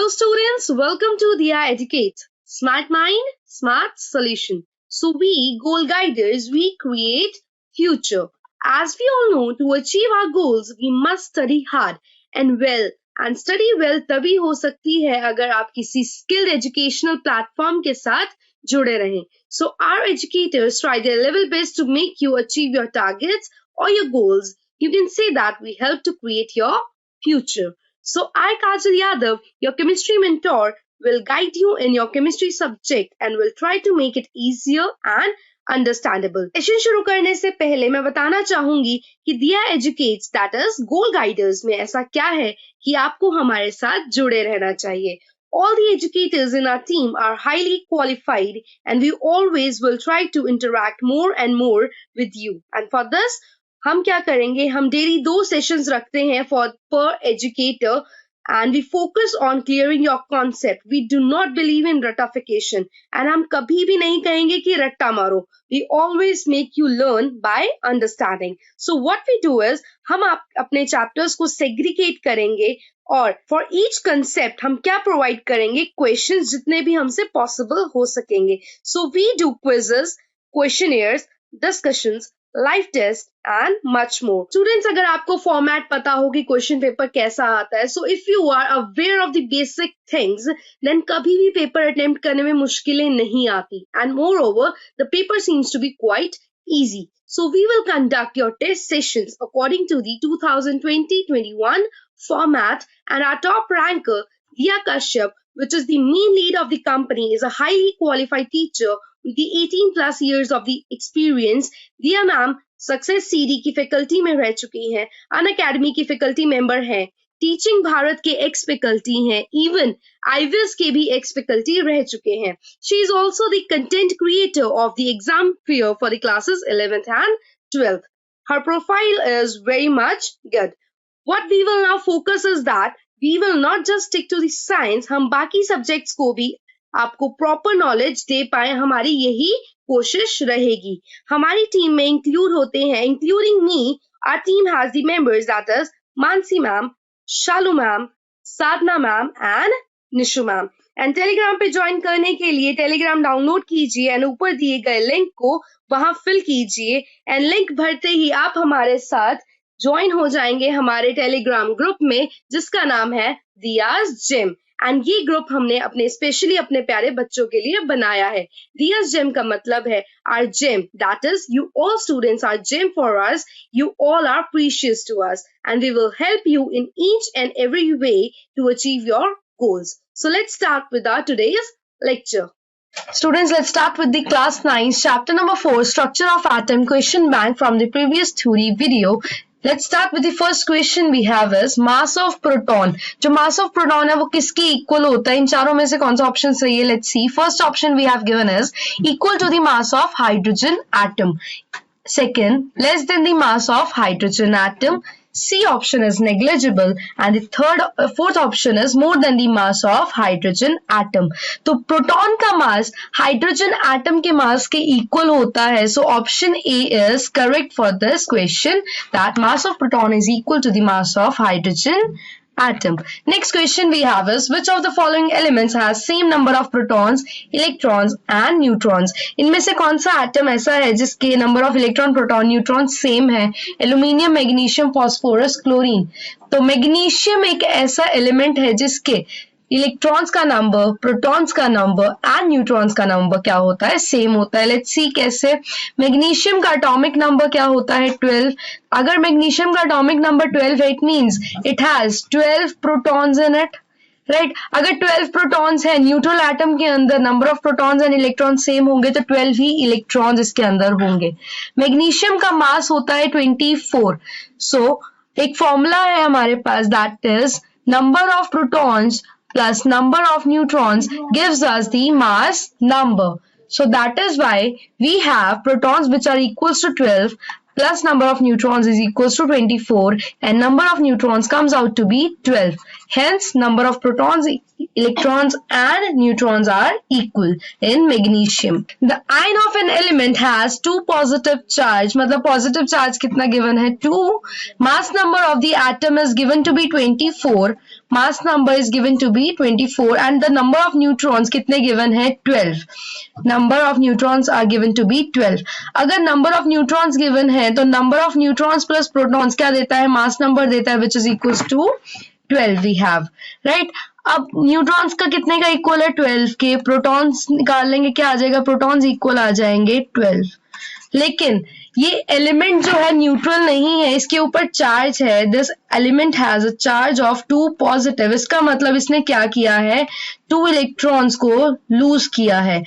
Hello students, welcome to Diya Educate. Smart mind, smart solution. So we, goal guiders, we create future. As we all know, to achieve our goals, we must study hard and well. And study well तभी हो सकती है अगर आप किसी skilled educational platform के साथ जुड़े रहें. So our educators try their level best to make you achieve your targets or your goals. You can say that we help to create your future. So I, Kajal Yadav, your chemistry mentor, will guide you in your chemistry subject and will try to make it easier and understandable. Session शुरू करने से पहले मैं बताना चाहूंगी कि दिया educates that is goal guiders में ऐसा क्या है कि आपको हमारे साथ जुड़े रहना चाहिए. All the educators in our team are highly qualified and we always will try to interact more and more with you. And for this, हम क्या करेंगे, हम डेली 2 सेशंस रखते हैं फॉर पर educator and we focus on clearing your concept. We do not believe in रटाफिकेशन and हम कभी भी नहीं कहेंगे कि रट्टा मारो. We always make you learn by understanding. So what we do is हम अपने चैप्टर्स को सेग्रीगेट करेंगे और फॉर ईच कंसेप्ट हम क्या प्रोवाइड करेंगे, क्वेश्चंस जितने भी हमसे पॉसिबल हो सकेंगे. So we do quizzes, questionnaires, discussions, live test and much more. Students, अगर आपको फॉर्मेट पता हो कि क्वेश्चन पेपर कैसा आता है, so if you are aware of the basic things, then कभी भी पेपर अटेम्प्ट करने में मुश्किलें नहीं आती. And moreover the paper seems to be quite easy. So we will conduct your test sessions according to the 2020-21 format, and our top ranker, Diya Kashyap, which is the main lead of the company, is a highly qualified teacher with the 18 plus years of the experience. Diya ma'am success CD की faculty में रह चुकी हैं, अन academy की faculty member हैं, teaching Bharat के x faculty हैं, even आईविएस के भी एक्स फैकल्टी रह चुके हैं. She is also the content creator of the exam fear for the classes 11th and 12th. Her profile is very much good. What we will now focus is that we will not just stick to the science, हम बाकी subjects को भी आपको proper knowledge दे पाए, हमारी यही कोशिश रहेगी. हमारी टीम में इंक्लूड होते हैं, including me, our team has the members that is Mansi ma'am, Shalu ma'am, Sadhana ma'am and Nishu ma'am. And Telegram पे ज्वाइन करने के लिए टेलीग्राम डाउनलोड कीजिए एंड ऊपर दिए गए लिंक को वहां फिल कीजिए एंड लिंक भरते ही आप हमारे साथ ज्वाइन हो जाएंगे हमारे टेलीग्राम ग्रुप में जिसका नाम है दियाज जिम. एंड ये ग्रुप हमने अपने स्पेशली अपने प्यारे बच्चों के लिए बनाया है. दियाज जिम का मतलब है our gem, that is you all students are gem for us, you all are precious to us and we will help you in each and every way to achieve your goals. So let's start with our today's lecture. Students, let's start with the class 9 chapter number 4 structure of atom question bank from the previous theory video. Let's start with the first question we have is mass of proton. जो mass of proton है वो किसके equal होता है? इन चारों में से कौन सा ऑप्शन सही है? Let's see. First option we have given is equal to the mass of hydrogen atom. Second, less than the mass of hydrogen atom. C option is negligible and the fourth option is more than the mass of hydrogen atom. तो proton का mass hydrogen atom के मास के equal होता है. So option A is correct for this question, that mass of proton is equal to the mass of hydrogen atom. Next question we have is which of the following elements has same number of protons, electrons and neutrons. इनमें से कौन सा atom ऐसा है जिसके number of electron, proton, neutron same है? Aluminium, magnesium, phosphorus, chlorine. तो magnesium एक ऐसा एलिमेंट है जिसके इलेक्ट्रॉन्स का नंबर, प्रोटॉन्स का नंबर एंड न्यूट्रॉन्स का नंबर क्या होता है? सेम होता है. लेट्स सी कैसे. मैग्नीशियम का एटॉमिक नंबर क्या होता है? 12. अगर मैग्नीशियम का एटॉमिक नंबर 12 है, it means it has 12 protons in it, right. अगर 12 प्रोटॉन्स है न्यूट्रल एटम के अंदर, number of protons and electron same होंगे तो 12 ही इलेक्ट्रॉन्स इसके अंदर होंगे. मैग्नीशियम का मास होता है 24. सो एक फॉर्मूला है हमारे पास, that is number of protons plus number of neutrons gives us the mass number. So that is why we have protons which are equals to 12 plus number of neutrons is equals to 24 and number of neutrons comes out to be 12. Hence number of protons, electrons and neutrons are equal in magnesium. The ion of an element has 2 positive charge. मतलब positive charge कितना given है? 2. Mass number of the atom is given to be 24. mass number is given to be 24 and the number of neutrons कितने given है 12. Number of neutrons are given to be 12. अगर number of neutrons given है तो number of neutrons plus protons क्या देता है, mass number देता है, which is equals to 12 we have, right? अब न्यूट्रॉन्स का कितने का इक्वल है 12 के, प्रोटॉन्स निकाल लेंगे, क्या आ जाएगा, प्रोटॉन्स इक्वल आ जाएंगे 12. लेकिन ये एलिमेंट जो है न्यूट्रल नहीं है, इसके ऊपर चार्ज है. This element has a charge of 2 positive. इसका मतलब इसने क्या किया है, 2 इलेक्ट्रॉन्स को लूज किया है.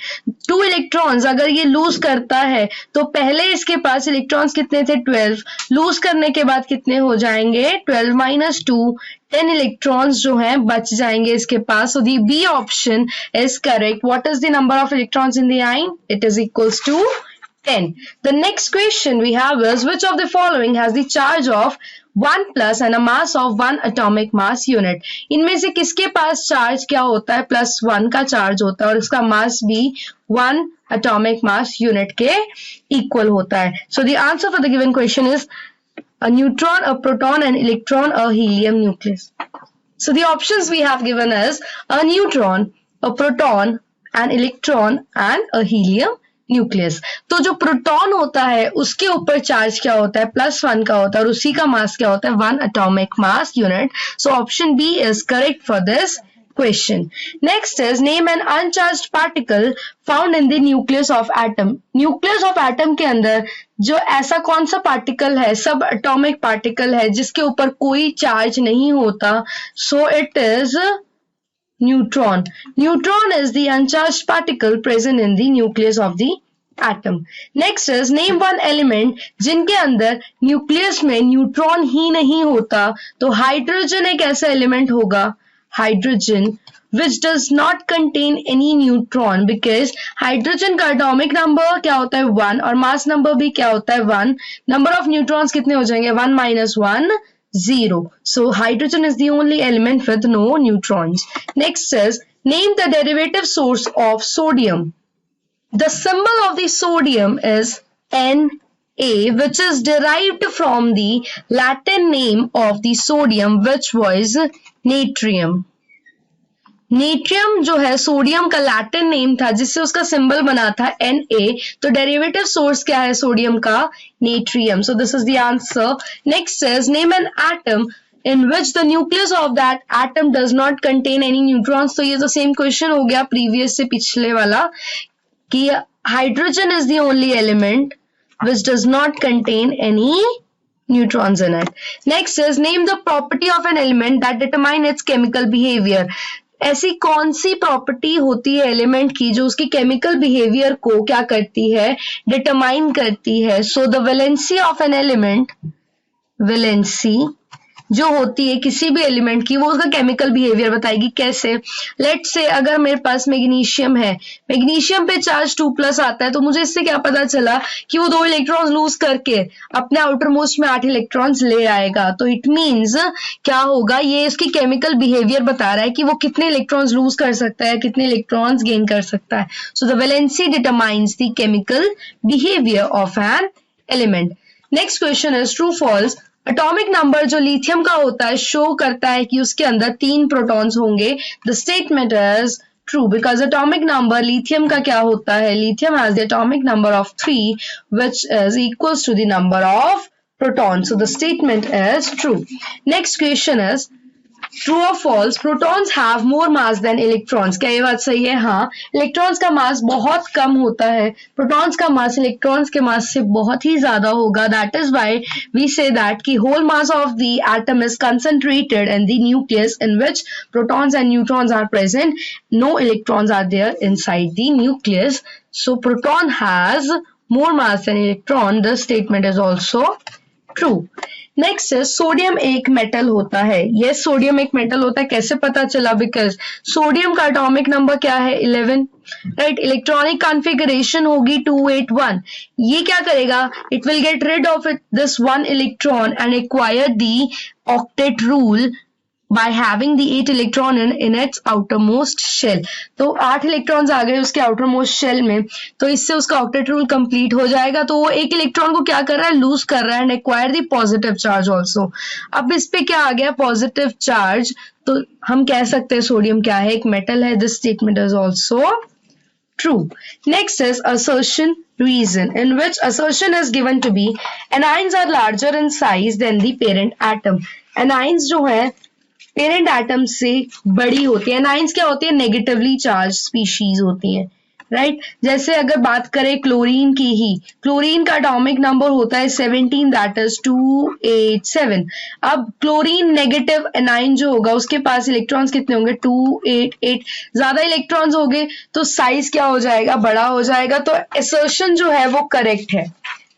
2 इलेक्ट्रॉन्स अगर ये लूज करता है तो पहले इसके पास इलेक्ट्रॉन्स कितने थे 12, लूज करने के बाद कितने हो जाएंगे 12 माइनस 2, 10 इलेक्ट्रॉन्स जो हैं बच जाएंगे इसके पास. So the B option is correct. What is the number of electrons in the ion, it is equals to 10. The next question we have is which of the following has the charge of 1 plus and a mass of 1 atomic mass unit. इनमें से किसके पास charge क्या होता है, +1 का charge होता है और इसका मास भी 1 atomic mass unit के इक्वल होता है. So the answer for the given question is a neutron, a proton, an electron, a helium nucleus. So the options we have given is a neutron, a proton, an electron and a helium nucleus. तो जो proton होता है उसके ऊपर charge क्या होता है, +1 का होता है और उसी का मास क्या होता है 1 atomic mass unit. So option B is correct for this question. Next is name an uncharged particle found in the nucleus of atom. न्यूक्लियस ऑफ एटम के अंदर जो ऐसा कौन सा पार्टिकल है, सब एटॉमिक पार्टिकल है जिसके ऊपर कोई चार्ज नहीं होता. So it is neutron. Neutron is the uncharged particle present in the nucleus of the atom. Next is name one element जिनके अंदर न्यूक्लियस में न्यूट्रॉन ही नहीं होता. तो हाइड्रोजन एक ऐसा एलिमेंट होगा, hydrogen which does not contain any neutron because hydrogen का एटॉमिक नंबर क्या होता है 1 और मास नंबर भी क्या होता है 1. नंबर ऑफ न्यूट्रॉन्स कितने हो जाएंगे 1 minus 1 0. So hydrogen is the only element with no neutrons. Next is name the derivative source of sodium. The symbol of the sodium is Na, which is derived from the Latin name of the sodium which was natrium. Natrium जो है sodium का Latin name था जिससे उसका symbol बना था Na. तो derivative source क्या है सोडियम का, natrium. So this is the answer. Next is name an atom in which the nucleus of that atom does not contain any neutrons. तो ये तो सेम क्वेश्चन हो गया प्रीवियस से पिछले वाला कि hydrogen is the only element which does not contain any neutrons in it. Next is name the property of an element that determine its chemical behavior. ऐसी कौन सी प्रॉपर्टी होती है एलिमेंट की जो उसकी केमिकल बिहेवियर को क्या करती है, डिटरमाइन करती है. So the valency of an element, valency जो होती है किसी भी एलिमेंट की वो उसका केमिकल बिहेवियर बताएगी. कैसे, लेट्स से अगर मेरे पास मैग्नीशियम है, मैग्नीशियम पे चार्ज 2+ आता है तो मुझे इससे क्या पता चला कि वो 2 इलेक्ट्रॉन्स लूज करके अपने आउटर मोस्ट में 8 इलेक्ट्रॉन्स ले आएगा. तो इट मींस क्या होगा, ये इसकी केमिकल बिहेवियर बता रहा है कि वो कितने इलेक्ट्रॉन्स लूज कर सकता है, कितने इलेक्ट्रॉन्स गेन कर सकता है. So the valency determines the chemical behaviour of an element. Next question is true false. Atomic number जो लिथियम का होता है शो करता है कि उसके अंदर 3 प्रोटॉन्स होंगे. The statement is true because atomic number lithium का क्या होता है, lithium has the atomic number of 3 which is equals to the number of protons. So the statement is true. Next question is true और false. Protons have more mass than electrons. क्या ये बात सही है? हाँ, इलेक्ट्रॉन्स का मास बहुत कम होता है, प्रोटॉन्स का मास इलेक्ट्रॉन्स के मास से बहुत ही ज्यादा होगा. That is why we say that कि whole mass of the atom is concentrated in the nucleus in which protons and neutrons are present. No electrons are there inside the nucleus. So proton has more mass than electron. The statement is also true. Next है sodium एक metal होता है. ये sodium एक metal होता है. कैसे पता चला? बिकॉज सोडियम का एटॉमिक नंबर क्या है 11, राइट. इलेक्ट्रॉनिक कॉन्फ़िगरेशन होगी 281. ये क्या करेगा? It will get rid of this 1 electron and acquire the octet rule by having the 8 electron in its outermost shell. तो 8 इलेक्ट्रॉन्स आ गए उसके outermost shell में, तो इससे उसका ऑक्टेट रूल कंप्लीट हो जाएगा. तो वो एक इलेक्ट्रॉन को क्या कर रहा है, लूज कर रहा है and acquire the positive charge also. अब इस पे क्या आ गया, पॉजिटिव चार्ज. तो हम कह सकते हैं सोडियम क्या है, एक मेटल है. This statement is also true. Next is assertion reason, in which assertion is given to be anions are larger in size than the parent atom. Anions जो है पेरेंट एटम से बड़ी होती है. एनाइंस क्या होती है, नेगेटिवली चार्ज स्पीशीज होती है, राइट. जैसे अगर बात करें क्लोरीन की ही, क्लोरीन का एटॉमिक नंबर होता है 17, दैट इज 287. अब क्लोरीन नेगेटिव एनाइन जो होगा उसके पास इलेक्ट्रॉन्स कितने होंगे, 288. ज्यादा इलेक्ट्रॉन्स हो गए तो साइज क्या हो जाएगा, बड़ा हो जाएगा. तो असर्शन जो है वो करेक्ट है,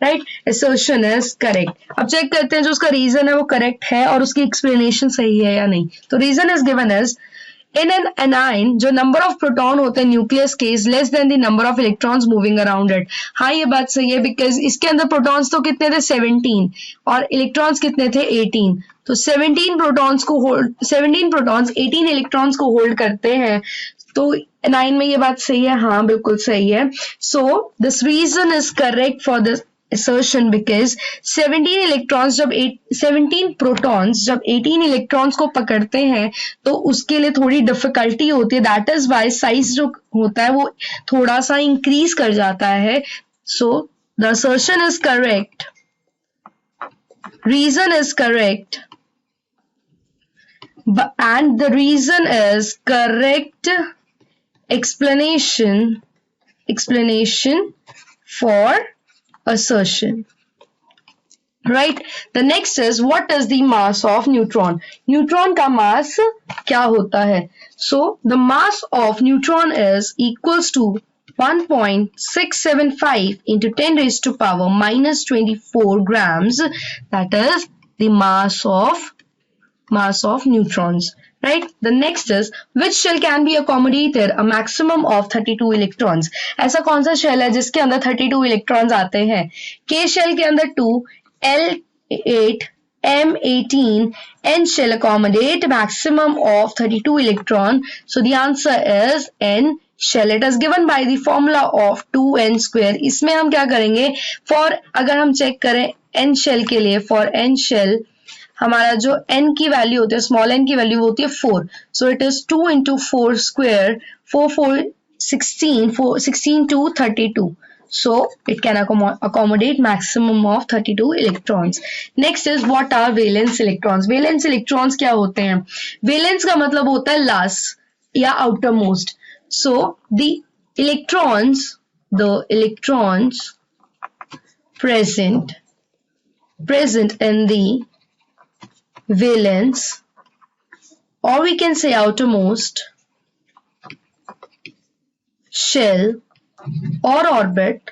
राइट. Assertion is correct. अब चेक करते हैं जो उसका रीजन है वो करेक्ट है और उसकी एक्सप्लेनेशन सही है या नहीं. तो reason is given as in an anion जो नंबर ऑफ प्रोटॉन होते हैं न्यूक्लियस के is less than the number of electrons moving around it. हाँ ये बात सही है, बिकॉज इसके अंदर प्रोटॉन्स तो कितने थे 17 और इलेक्ट्रॉन्स कितने थे 18. तो 17 प्रोटॉन्स 18 इलेक्ट्रॉन्स को होल्ड करते हैं. तो एनाइन में ये बात सही है, हाँ बिल्कुल सही है. So this reason is correct for this assertion because 17 protons जब 18 इलेक्ट्रॉन्स को पकड़ते हैं तो उसके लिए थोड़ी डिफिकल्टी होती है. दैट इज वाई साइज जो होता है वो थोड़ा सा इंक्रीज कर जाता है. So the assertion is correct, reason is correct and the reason is correct explanation for assertion, right. The next is what is the mass of neutron. Neutron का mass क्या होता है. So the mass of neutron is equals to 1.675 into 10 raised to power minus 24 grams. That is the mass of neutrons, right. The next is which shell can be accommodated a maximum of 32 electrons. ऐसा कौन सा shell है जिसके अंदर 32 electrons आते हैं. K shell के अंदर 2, L8, M18, N shell accommodate maximum of 32 electron. So the answer is N shell. It is given by the formula of 2n square. इसमें हम क्या करेंगे, for अगर हम चेक करें N shell के लिए, for N shell हमारा जो n की वैल्यू होती है, स्मॉल n की वैल्यू होती है 4. So it is 2 into 4 square, 4 16 to 32. So it can accommodate maximum of 32 electrons. Next is what are valence electrons. Valence electrons क्या होते हैं, valence का मतलब होता है last या outermost. So the electrons present in the valence, or we can say outermost shell or orbit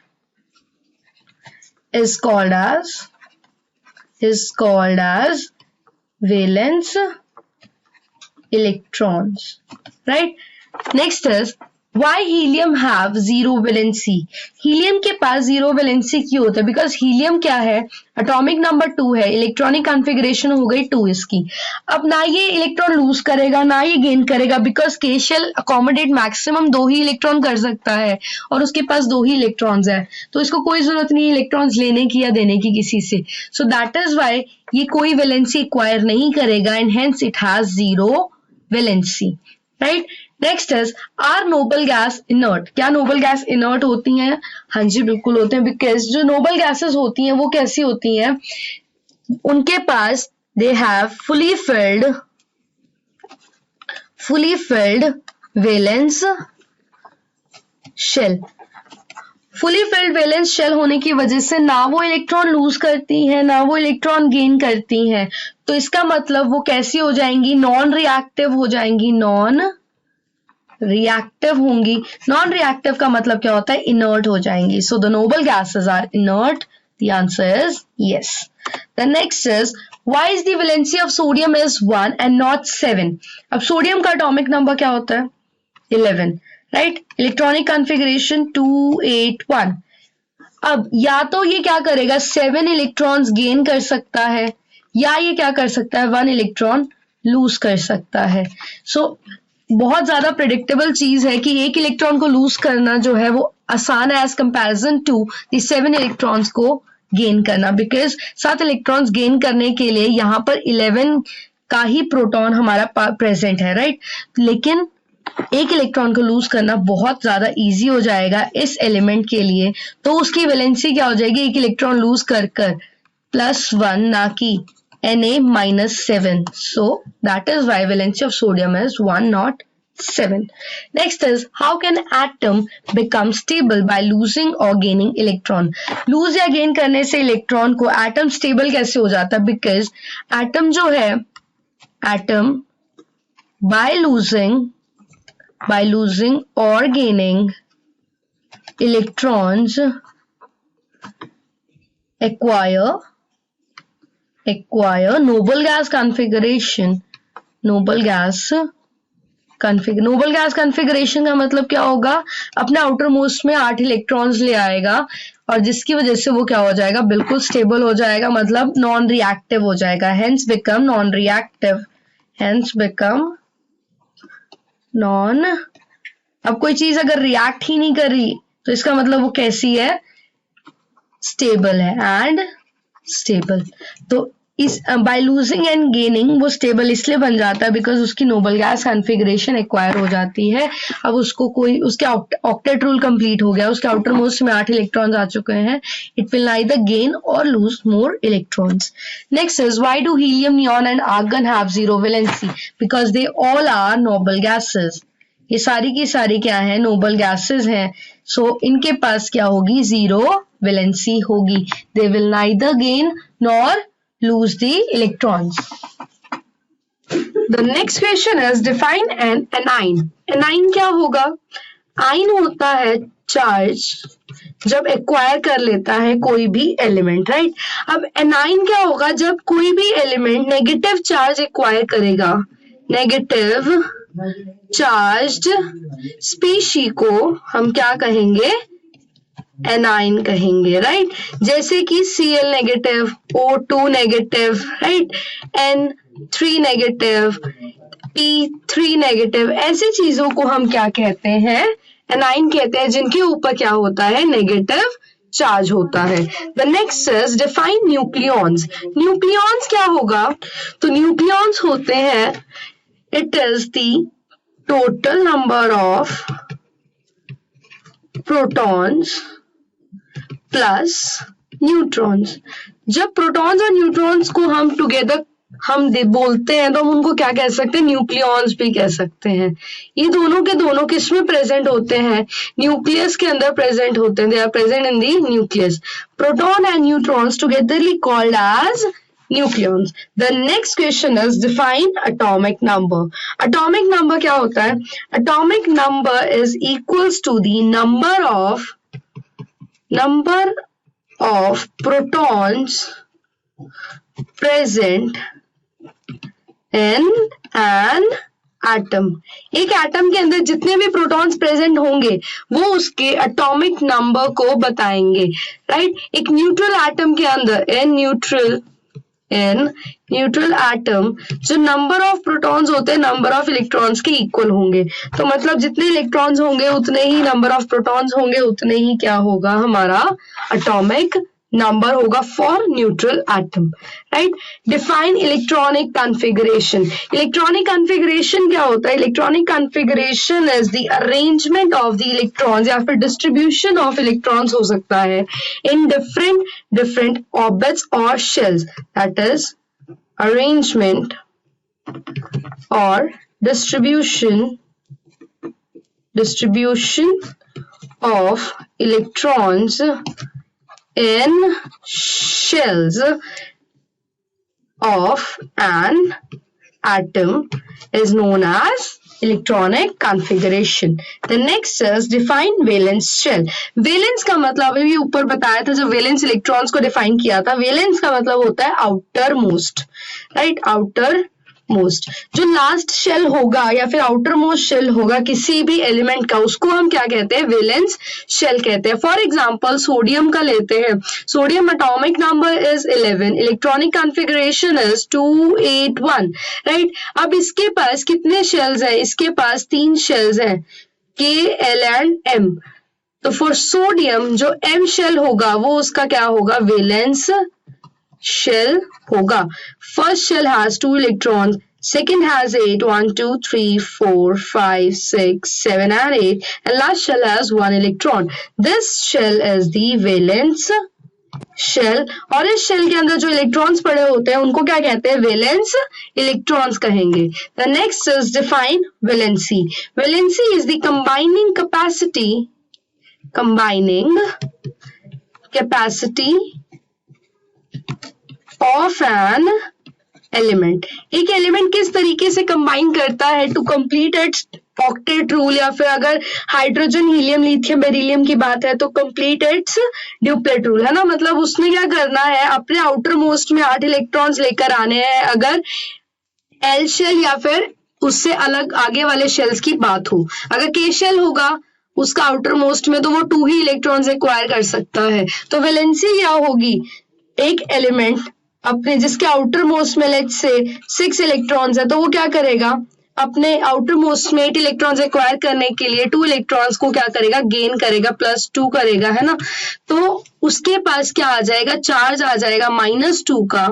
is called as valence electrons, right. Next is why helium have zero valency. Helium के पास zero valency क्यों होता है, because helium क्या है, atomic number 2 है, electronic configuration हो गई 2 इसकी. अब ना ये इलेक्ट्रॉन लूज करेगा ना ये गेन करेगा, बिकॉज के शेल अकोमोडेट मैक्सिमम 2 ही इलेक्ट्रॉन कर सकता है और उसके पास 2 ही इलेक्ट्रॉन्स है. तो इसको कोई जरूरत नहीं इलेक्ट्रॉन्स लेने की या देने की किसी से. सो दैट इज वाई ये कोई वैलेंसी एक्वायर नहीं करेगा and hence it has zero valency, right. Next is are noble gas inert. क्या नोबल गैस इनर्ट होती हैं, हाँ जी बिल्कुल होते हैं, बिकॉज जो नोबल गैसेस होती हैं वो कैसी होती हैं, उनके पास they have fully filled valence shell. Fully filled valence shell होने की वजह से ना वो इलेक्ट्रॉन लूज करती है ना वो इलेक्ट्रॉन गेन करती हैं. तो इसका मतलब वो कैसी हो जाएंगी, नॉन रिएक्टिव हो जाएंगी, नॉन रिएक्टिव होंगी. नॉन रिएक्टिव का मतलब क्या होता है, इनर्ट हो जाएंगी. So the noble gases are inert. The answer is yes. The next is why is the valency of sodium is 1 and not 7. अब सोडियम का एटॉमिक नंबर क्या होता है 11, राइट. Electronic configuration 281. अब या तो ये क्या करेगा 7 इलेक्ट्रॉन्स गेन कर सकता है या ये क्या कर सकता है 1 इलेक्ट्रॉन लूज कर सकता है। बहुत ज्यादा प्रिडिक्टेबल चीज है कि एक इलेक्ट्रॉन को लूज करना जो है वो आसान है as comparison to the 7 electrons को गेन करना, बिकॉज 7 इलेक्ट्रॉन्स गेन करने के लिए यहाँ पर 11 का ही प्रोटॉन हमारा प्रेजेंट है, राइट। लेकिन एक इलेक्ट्रॉन को लूज करना बहुत ज्यादा इजी हो जाएगा इस एलिमेंट के लिए, तो उसकी वैलेंसी क्या हो जाएगी, एक इलेक्ट्रॉन लूज कर +1 ना कि Na-7. So that is why valency of sodium is 1 not 7. Next is, how can atom become stable by losing or gaining electron? Lose या गेन करने से इलेक्ट्रॉन को एटम स्टेबल कैसे हो जाता है? बिकॉज एटम जो है, atom by losing or gaining electrons acquire noble gas configuration. noble gas configuration का मतलब क्या होगा, अपने आउटर मोस्ट में 8 इलेक्ट्रॉन्स ले आएगा और जिसकी वजह से वो क्या हो जाएगा, बिल्कुल स्टेबल हो जाएगा, मतलब नॉन रिएक्टिव हो जाएगा, hence become non reactive, अब कोई चीज अगर रिएक्ट ही नहीं कर रही तो इसका मतलब वो कैसी है, स्टेबल है एंड स्टेबल। तो इस बाय लूजिंग एंड गेनिंग वो स्टेबल इसलिए बन जाता है बिकॉज उसकी नोबल गैस कॉन्फ़िगरेशन एक्वायर हो जाती है। अब उसको उसके ऑक्टेट रूल कंप्लीट हो गया, उसके आउटर मोस्ट में 8 इलेक्ट्रॉन्स आ चुके हैं, it will neither gain or lose more electrons. Next is, why do helium, neon and argon have zero valency? Because they all are noble gases. ये सारी की सारी क्या है, नोबल गैसेस हैं, सो इनके पास क्या होगी, जीरो वैलेंसी होगी। They will neither gain nor lose the electrons. The next question is, define an anion. Anion क्या होगा? आयन होता है चार्ज जब एक्वायर कर लेता है कोई भी एलिमेंट, राइट। अब एनाइन क्या होगा, जब कोई भी एलिमेंट नेगेटिव चार्ज एक्वायर करेगा, नेगेटिव चार्ज्ड स्पीशी को हम क्या कहेंगे, एनाइन कहेंगे, राइट। जैसे कि Cl negative, O2 negative, right, N3 negative, P3 negative, ऐसी चीजों को हम क्या कहते हैं, एनाइन कहते हैं, जिनके ऊपर क्या होता है, नेगेटिव चार्ज होता है। The next is, define nucleons. Nucleons क्या होगा, तो न्यूक्लियॉन्स होते हैं, it is the total number of protons plus neutrons. जब प्रोटॉन्स और न्यूट्रॉन्स को हम टुगेदर बोलते हैं तो हम उनको क्या कह सकते हैं, न्यूक्लियॉन्स भी कह सकते हैं। ये दोनों के दोनों किस में प्रेजेंट होते हैं, न्यूक्लियस के अंदर प्रेजेंट होते हैं, they are present in the nucleus. Proton and neutrons togetherly called as nucleons. The next question is, define atomic number. Atomic number क्या होता है, atomic number is equals to the number of protons present in an atom। एक atom के अंदर जितने भी protons present होंगे वो उसके एटॉमिक नंबर को बताएंगे, राइट। एक न्यूट्रल एटम के अंदर, न्यूट्रल एटम जो नंबर ऑफ प्रोटॉन्स होते हैं नंबर ऑफ इलेक्ट्रॉन्स के इक्वल होंगे, तो मतलब जितने इलेक्ट्रॉन्स होंगे उतने ही नंबर ऑफ प्रोटॉन्स होंगे, उतने ही क्या होगा, हमारा एटॉमिक नंबर होगा for neutral atom, right. Define electronic configuration. Electronic configuration क्या होता है, electronic configuration is the arrangement of the electrons, या फिर डिस्ट्रीब्यूशन ऑफ इलेक्ट्रॉन्स हो सकता है, इन डिफरेंट ऑर्बिट्स और shells, that is arrangement or distribution of electrons in shells of an atom is known as electronic configuration. The next is, define valence shell. valence का मतलब अभी ऊपर बताया था, जब valence electrons को define किया था, valence का मतलब होता है outer most, right, outer most, जो लास्ट शेल होगा या फिर आउटर मोस्ट शेल होगा किसी भी एलिमेंट का, उसको हम क्या कहते हैं, वैलेंस शेल कहते हैं. फॉर एग्जांपल सोडियम का लेते हैं. Sodium atomic number is 11, electronic configuration is 281, right. अब इसके पास कितने शेल्स हैं, इसके पास 3 शेल्स हैं, K, L एंड M. तो फॉर सोडियम जो M शेल होगा वो उसका क्या होगा, वैलेंस शेल होगा. First shell has 2 electrons, second has 8, 1 2 3 4 5 6 7 and 8, and last shell has 1 electron. This shell is the valence shell. और इस शेल के अंदर जो इलेक्ट्रॉन्स पड़े होते हैं उनको क्या कहते हैं, वैलेंस इलेक्ट्रॉन्स कहेंगे. The next is define valency. Valency is the combining capacity of an element. एक एलिमेंट किस तरीके से कंबाइन करता है to complete its octet rule, या फिर अगर हाइड्रोजन, हीलियम, लिथियम, बेरिलियम की बात है तो कंप्लीट इट्स ड्यूप्लेट रूल, है ना. मतलब उसने क्या करना है, अपने आउटर मोस्ट में 8 इलेक्ट्रॉन्स लेकर आने हैं अगर एल शेल या फिर उससे अलग आगे वाले शेल्स की बात हो. अगर के शेल होगा उसका आउटर मोस्ट में तो वो 2 ही इलेक्ट्रॉन्स एक्वायर कर सकता है. तो वैलेंसी क्या होगी, एक एलिमेंट अपने जिसके आउटर मोस्ट में लेट्स से 6 इलेक्ट्रॉन्स है तो वो क्या करेगा, अपने आउटर मोस्ट में 8 इलेक्ट्रॉन्स एक्वायर करने के लिए 2 इलेक्ट्रॉन्स को क्या करेगा, गेन करेगा, +2 करेगा, है ना. तो उसके पास क्या आ जाएगा, चार्ज आ जाएगा -2 का.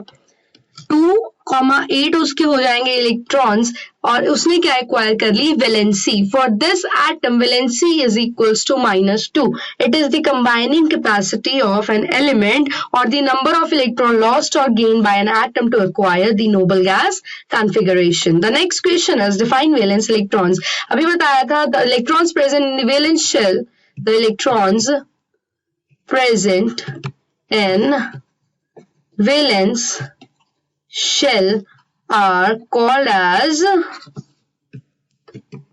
2,8 उसके हो जाएंगे इलेक्ट्रॉन्स और उसने क्या एक्वायर कर ली, valency. For this atom valency is equals to -2. It is the combining capacity of an element or the number of electron lost or gain by an atom to acquire the noble gas configuration. The next question is define valence electrons. अभी बताया था the electrons present in the valence shell, the electrons present in valence shell are called as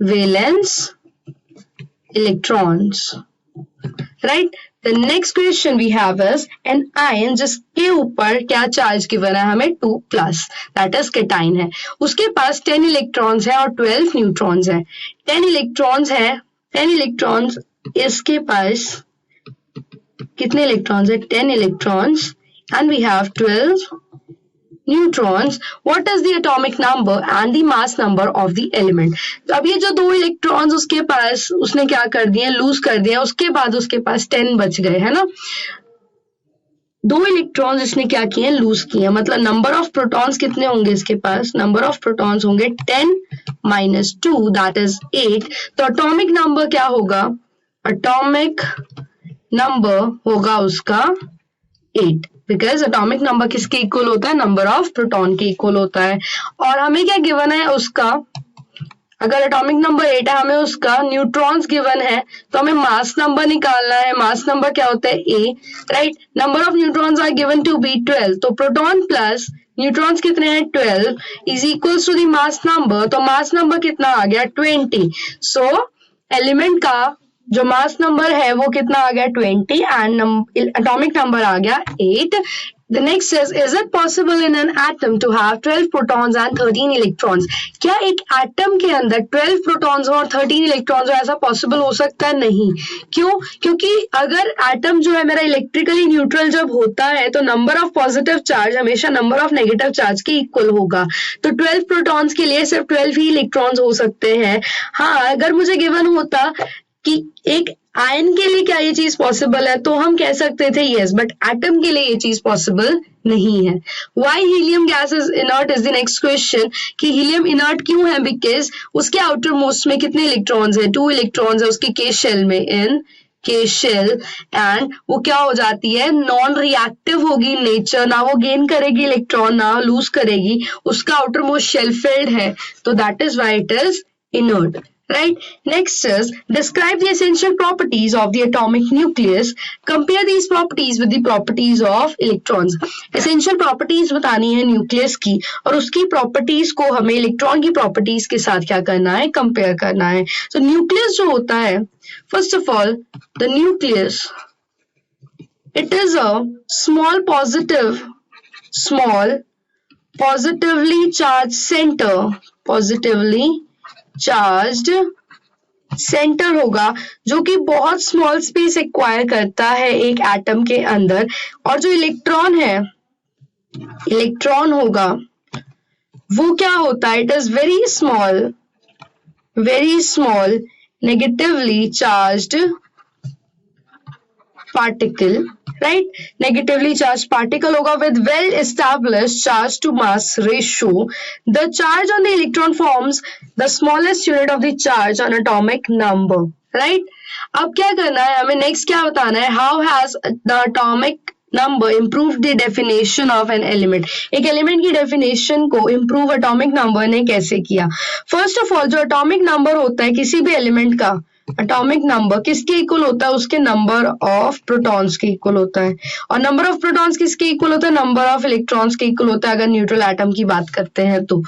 valence electrons, right. The next question we have is an ion जिसके ऊपर क्या charge given है हमें 2+, that is cation है. उसके पास 10 electrons है और 12 neutrons है. 10 इलेक्ट्रॉन्स है, 10 इलेक्ट्रॉन्स, इसके पास कितने इलेक्ट्रॉन्स है, 10 electrons and we have 12 neutrons. What is the atomic number and the mass number of the element? तो अब ये जो 2 इलेक्ट्रॉन्स उसके पास उसने क्या कर दिए, लूज कर दिया, उसके बाद उसके पास 10 बच गए, है ना. 2 इलेक्ट्रॉन्स इसने क्या किए, लूज किए. मतलब नंबर ऑफ प्रोटॉन्स कितने होंगे इसके पास, नंबर ऑफ प्रोटॉन्स होंगे 10 - 2 दैट इज 8. तो एटॉमिक नंबर क्या होगा, एटॉमिक नंबर होगा उसका 8, बिकॉज एटॉमिक नंबर किसके इक्वल होता है, नंबर ऑफ प्रोटॉन के इक्वल होता है. और हमें क्या गिवन है उसका, अगर एटॉमिक नंबर 8 है, हमें उसका न्यूट्रॉन्स गिवन है तो हमें मास नंबर निकालना है. मास नंबर क्या होता है, A, right. Number of neutrons are given to be 12, तो प्रोटॉन प्लस न्यूट्रॉन्स कितने हैं, 12 is equals to the mass number. तो मास नंबर कितना आ गया, 20. सो एलिमेंट का जो मास नंबर है वो कितना आ गया, 20 एंड एटॉमिक नंबर आ गया 8. The next is it possible in an atom to have 12 protons and 13 electrons? क्या एक एटम के अंदर 12 प्रोटॉन्स और 13 इलेक्ट्रॉन्स हो, ऐसा पॉसिबल हो सकता है, नहीं. क्यों, क्योंकि अगर एटम जो है मेरा इलेक्ट्रिकली न्यूट्रल जब होता है तो नंबर ऑफ पॉजिटिव चार्ज हमेशा नंबर ऑफ नेगेटिव चार्ज के इक्वल होगा. तो 12 प्रोटॉन्स के लिए सिर्फ 12 ही इलेक्ट्रॉन्स हो सकते हैं. हाँ, अगर मुझे गिवन होता कि एक आयन के लिए क्या ये चीज पॉसिबल है तो हम कह सकते थे यस, बट एटम के लिए ये चीज पॉसिबल नहीं है. Why helium gas is inert is the next question, कि हीलियम इनर्ट क्यों है, बिकॉज उसके आउटर मोस्ट में कितने इलेक्ट्रॉन्स है, 2 इलेक्ट्रॉन्स है उसके के शेल में, इन के शेल, एंड वो क्या हो जाती है, नॉन रिएक्टिव होगी नेचर, ना वो गेन करेगी इलेक्ट्रॉन ना लूज करेगी, उसका आउटर मोस्ट शेल फिल्ड है, तो that is why it is inert. Right? Next is describe the essential properties of the atomic nucleus. Compare these properties with the properties of electrons. Essential properties बतानी है nucleus की और उसकी properties को हमें electron की प्रॉपर्टीज के साथ क्या करना है, कंपेयर करना है. So न्यूक्लियस जो होता है, first of all, the nucleus, it is a small positive, small positively charge centre, positively charged centre होगा जो कि बहुत स्मॉल स्पेस एक्वायर करता है एक एटम के अंदर, और जो इलेक्ट्रॉन है, इलेक्ट्रॉन होगा वो क्या होता है, it is very small negatively charged particle, right, negatively charge particle होगा with well established charge to mass ratio. The charge on the electron forms the smallest unit of the charge on atomic number, right. अब क्या करना है हमें, next क्या बताना है, how has the atomic number improve the definition of an element. एक element की डेफिनेशन को इम्प्रूव एटॉमिक नंबर ने कैसे किया. फर्स्ट ऑफ ऑल जो एटॉमिक नंबर होता है किसी भी एलिमेंट का, एटॉमिक नंबर किसके इक्वल होता है, उसके नंबर ऑफ प्रोटॉन्स के इक्वल होता है, और नंबर ऑफ प्रोटॉन्स किसके इक्वल होता है, नंबर ऑफ इलेक्ट्रॉन्स के इक्वल होता है अगर न्यूट्रल एटम की बात करते हैं तो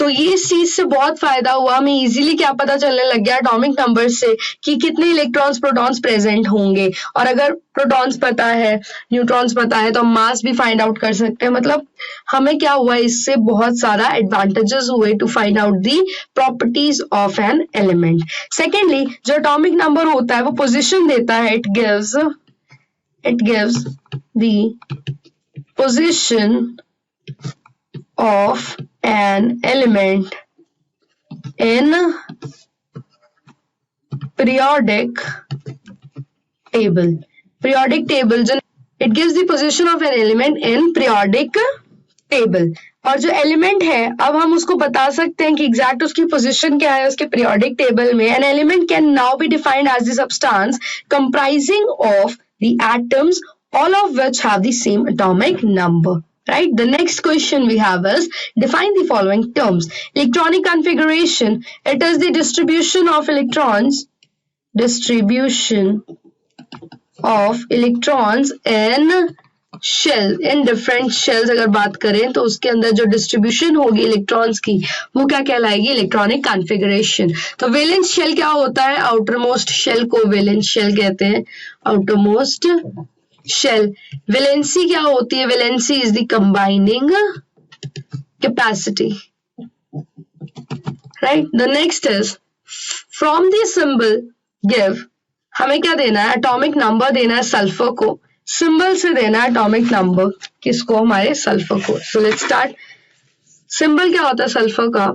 ये इस चीज से बहुत फायदा हुआ, हमें इजीली क्या पता चलने लग गया एटॉमिक नंबर से कि कितने इलेक्ट्रॉन्स प्रोटॉन्स प्रेजेंट होंगे, और अगर प्रोटॉन्स पता है, न्यूट्रॉन्स पता है, तो हम मास भी फाइंड आउट कर सकते हैं. मतलब हमें क्या हुआ, इससे बहुत सारा एडवांटेजेस हुए to find out the properties of an element. Secondly जो एटॉमिक नंबर होता है वो पोजीशन देता है, it gives the position of an element in periodic table. Periodic table, it gives the position of an element in periodic table. और जो element है अब हम उसको बता सकते हैं कि एग्जैक्ट उसकी पोजीशन क्या है उसके पीरियोडिक टेबल में. An element can now be defined as the substance comprising of the atoms all of which have the same atomic number. Right? The next question we have is define the following terms. Electronic configuration. It is the distribution of electrons in shell, in different shells. अगर बात करें तो उसके अंदर जो distribution होगी electrons की वो क्या कहलाएगी, इलेक्ट्रॉनिक कॉन्फ़िगरेशन. तो वैलेंस शेल क्या होता है, आउटरमोस्ट शेल को वैलेंस शेल कहते हैं, आउटरमोस्ट शेल. वैलेंसी क्या होती है, valency is the combining capacity, right. The next is from the symbol give, हमें क्या देना है, एटॉमिक नंबर देना है सल्फर को, सिंबल से देना है एटॉमिक नंबर किसको, हमारे सल्फर को. So let's start. सिंबल क्या होता है सल्फर का,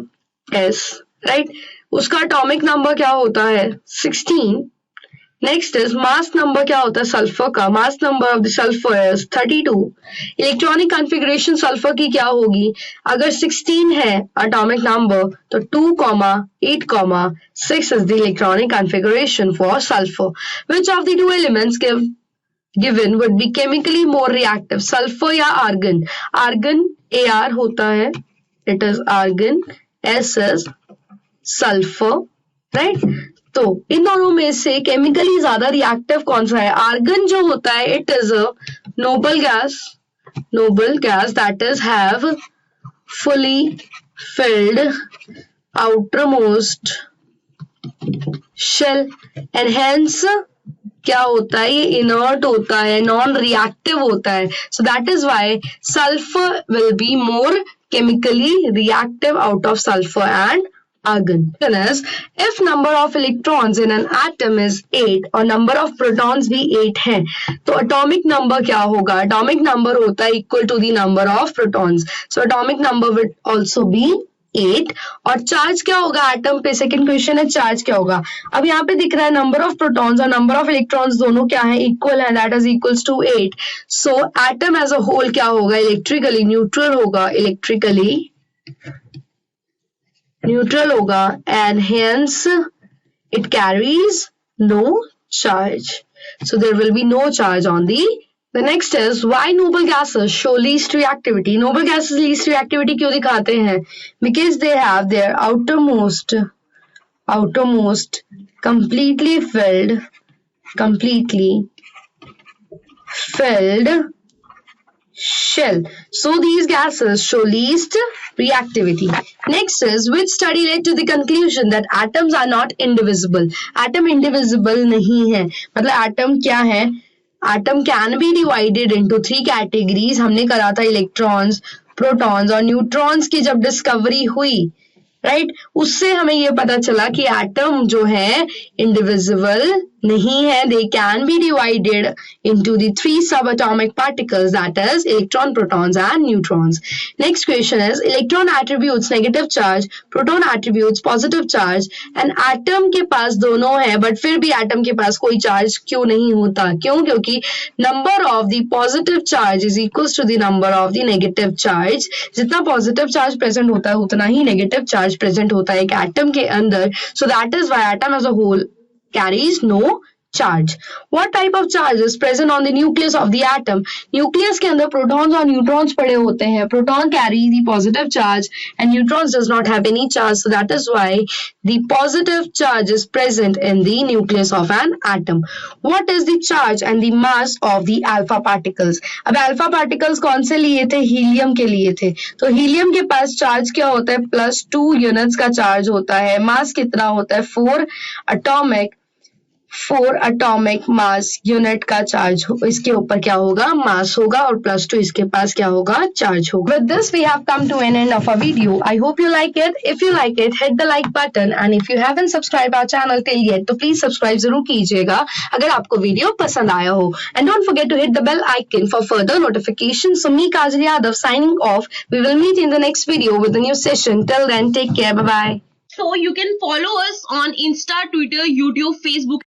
एस, राइट. उसका एटॉमिक नंबर क्या होता है, 16. नेक्स्ट इज मास नंबर क्या होता है सल्फर का, mass number of the sulphur is 32. Electronic configuration sulphur की क्या होगी, अगर 16 है एटॉमिक नंबर तो 2,8,6 is the electronic configuration for sulphur. Which of the two elements given would be chemically more reactive, sulphur या आर्गन. आर्गन Ar होता है, it is argon, S is sulphur, right. तो इन दोनों में से केमिकली ज्यादा reactive कौन सा है, आर्गन जो होता है it is a noble gas that is have fully filled outermost shell and hence क्या होता है, ये इनर्ट होता है, नॉन रिएक्टिव होता है. So that is why sulphur will be more chemically reactive out of sulphur and argon. Is if number of electrons in an atom is 8 और number of protons भी 8 है तो atomic number क्या होगा, atomic number होता है equal to the number of protons. So atomic number will also be 8. और charge क्या होगा एटम पे, सेकंड क्वेश्चन है चार्ज क्या होगा. अब यहाँ पे दिख रहा है नंबर ऑफ प्रोटॉन्स और नंबर ऑफ इलेक्ट्रॉन्स दोनों क्या है, इक्वल है, that is equals to 8. So atom as a whole क्या होगा, इलेक्ट्रिकली न्यूट्रल होगा, इलेक्ट्रिकली न्यूट्रल होगा and hence it carries no charge. So there will be no charge on the next is why noble gases show least reactivity. Noble gases least reactivity क्यों दिखाते हैं, because they have their outermost completely filled shell. So these gases show least reactivity. Next is which study led to the conclusion that atoms are not indivisible. Atom indivisible नहीं है, मतलब atom क्या है, atom can be divided into 3 categories. हमने करा था electrons, protons और neutrons की जब डिस्कवरी हुई, राइट, उससे हमें ये पता चला कि एटम जो है इंडिविजिबल नहीं है. They can be divided into the 3 subatomic particles, that is electron, protons and neutrons. Next question is electron attributes negative charge, proton attributes positive charge. and atom के पास दोनों है but फिर भी atom के पास कोई charge क्यों नहीं होता? क्यों? क्योंकि number of the positive charge is equals to the number of the negative charge. जितना positive charge present होता है उतना ही negative charge present होता है एक atom के अंदर. So that is why atom as a whole carries no charge. What type of charge is present on the nucleus of the atom? Nucleus के अंदर protons और neutrons पड़े होते हैं. Proton carry the positive charge and neutrons does not have any charge. So that is why the positive charge is present in the nucleus of an atom. What is the charge and the mass of the alpha particles? अब alpha particles कौन से लिए थे? Helium के लिए थे. तो helium के पास चार्ज क्या होता है? +2 यूनिट्स का चार्ज होता है. मास कितना होता है? 4 atomic mass unit का चार्ज. इसके ऊपर क्या होगा? मास होगा और +2 इसके पास क्या होगा? चार्ज होगा. With this we have come to an end of our video. I hope you like it. If you like it, hit the like button and if you haven't subscribed our channel till yet, तो please subscribe जरूर कीजिएगा अगर आपको video पसंद आया हो. And don't forget to hit the bell icon for further notifications. So me Kajal Yadav signing off. We will meet in the next video with a new session. Till then, take care. Bye bye. So you can follow us on Insta, Twitter, YouTube, Facebook